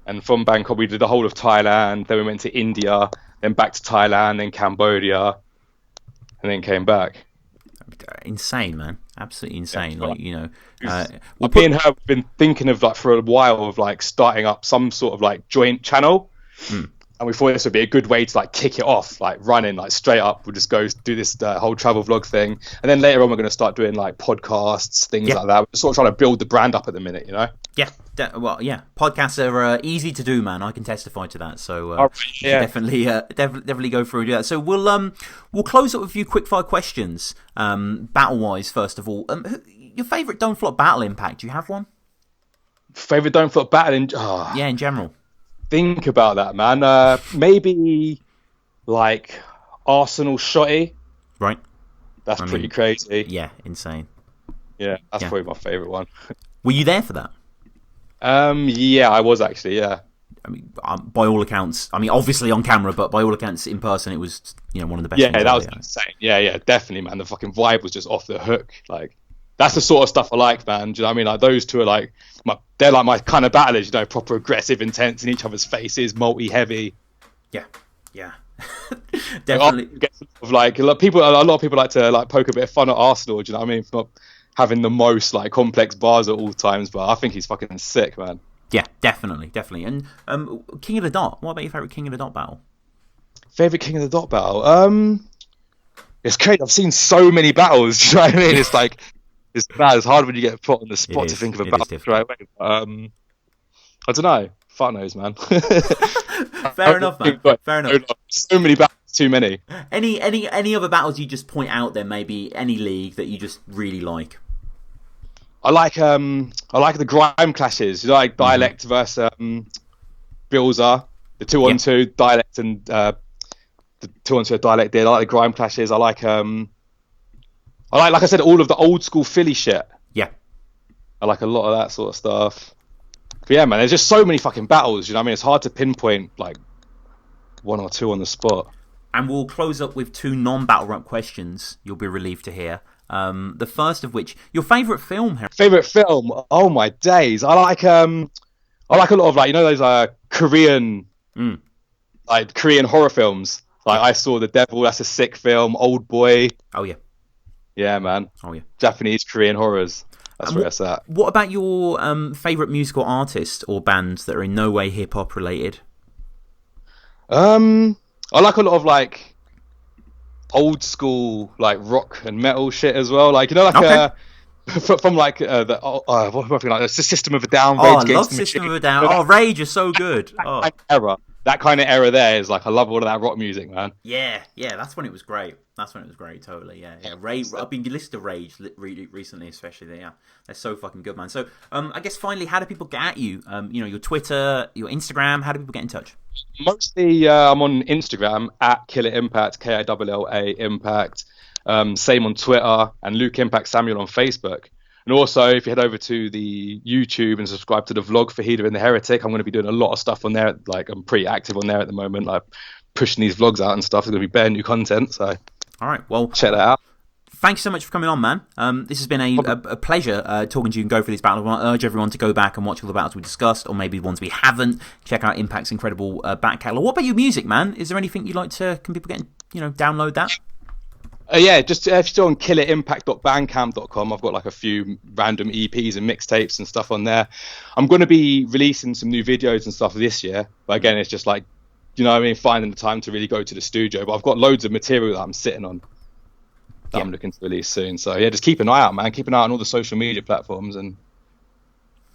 and from Bangkok we did the whole of Thailand. Then we went to India, then back to Thailand, then Cambodia, and then came back. Insane, man! Absolutely insane. Yeah, like you know, me and her have been thinking of like for a while of like starting up some sort of like joint channel. And we thought this would be a good way to like kick it off, like running like straight up. We'll just go do this whole travel vlog thing, and then later on we're going to start doing like podcasts, things like that. We're sort of trying to build the brand up at the minute, you know. Yeah, podcasts are easy to do, man. I can testify to that. So definitely go through and do that. So we'll close up with a few quick fire questions, battle wise. First of all, your favourite Don't Flop battle impact? Do you have one? Favorite Don't Flop battle in general. Think about that, man. Maybe like Arsenal Shotty. Right. That's pretty crazy. Yeah, insane. Yeah, that's probably my favourite one. Were you there for that? Yeah, I was actually. Yeah. I mean, by all accounts, I mean obviously on camera, but by all accounts in person, it was one of the best. Yeah, that was insane. Yeah, definitely, man. The fucking vibe was just off the hook. Like, that's the sort of stuff I like, man. Do you know what I mean? Like those two are like they're like my kind of battlers, you know, proper aggressive, intense in each other's faces, multi-heavy. Yeah, definitely. A lot of people like to like poke a bit of fun at Arsenal. Do you know what I mean? For not having the most like complex bars at all times, but I think he's fucking sick, man. Yeah, definitely. And King of the Dot. What about your favorite King of the Dot battle? Favorite King of the Dot battle? It's crazy. I've seen so many battles. Do you know what I mean? It's like. It's bad. It's hard when you get put on the spot to think of a battle right away. I don't know. Fuck knows, man. Fair enough, man. Fair enough. So many battles, too many. Any other battles you just point out there? Maybe any league that you just really like. I like the grime clashes. You know, like Dialect versus Bilza, the 2-on-2 Dialect and the 2-on-2 Dialect did. I like the grime clashes. I like I said, all of the old school Philly shit. Yeah. I like a lot of that sort of stuff. But yeah, man, there's just so many fucking battles, you know what I mean? It's hard to pinpoint, like, one or two on the spot. And we'll close up with 2 non-battle rap questions you'll be relieved to hear. The first of which, your favourite film, Harry? Favourite film? Oh, my days. I like a lot of, like, you know those Korean horror films? Like, I saw The Devil, that's a sick film. Old Boy. Oh, yeah. Yeah, man. Oh, yeah. Japanese, Korean horrors. That's where it's at. What about your favourite musical artist or bands that are in no way hip-hop related? I like a lot of, like, old school, like, rock and metal shit as well. Like, you know, like, from, like, the System of a Down, Rage Against the Machine. I love System of a Down. Oh, Rage is so good. That kind of era there is like, I love all of that rock music, man. Yeah, that's when it was great. Totally. Yeah. Rage. I've been listening to Rage recently, especially. Yeah, they're so fucking good, man. So, I guess finally, how do people get at you? Your Twitter, your Instagram. How do people get in touch? Mostly, I'm on Instagram at Killer Impact, KILLA Impact. Same on Twitter, and Luke Impact Samuel on Facebook. And also, if you head over to the YouTube and subscribe to the vlog for Fajita and the Heretic, I'm going to be doing a lot of stuff on there. Like, I'm pretty active on there at the moment, like pushing these vlogs out and stuff. There's going to be bare new content, so all right, well, check that out. Thanks so much for coming on, man. This has been a pleasure talking to you and go through these battles. I want to urge everyone to go back and watch all the battles we discussed, or maybe ones we haven't. Check out Impact's incredible back catalogue. What about your music, man? Is there anything you'd like to? Can people get download that? Just if you're on killerimpact.bandcamp.com, I've got like a few random EPs and mixtapes and stuff on there. I'm going to be releasing some new videos and stuff this year, but again, it's just like, you know what I mean, finding the time to really go to the studio. But I've got loads of material that I'm sitting on I'm looking to release soon. So yeah, just keep an eye out, man. Keep an eye on all the social media platforms and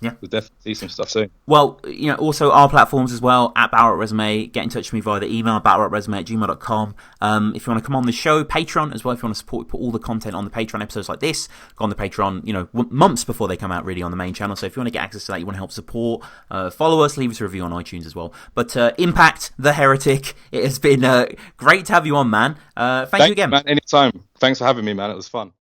Yeah. We'll definitely see some stuff soon. Well, also our platforms as well, at Battle Rap Resume. Get in touch with me via the email, battlerapresume@gmail.com. If you want to come on the show, Patreon as well, if you want to support, put all the content on the Patreon episodes like this, go on the Patreon, months before they come out really on the main channel. So if you want to get access to that, you want to help support, follow us, leave us a review on iTunes as well. But Impact, the Heretic, it has been great to have you on, man. Thank you again. Man, anytime. Thanks for having me, man. It was fun.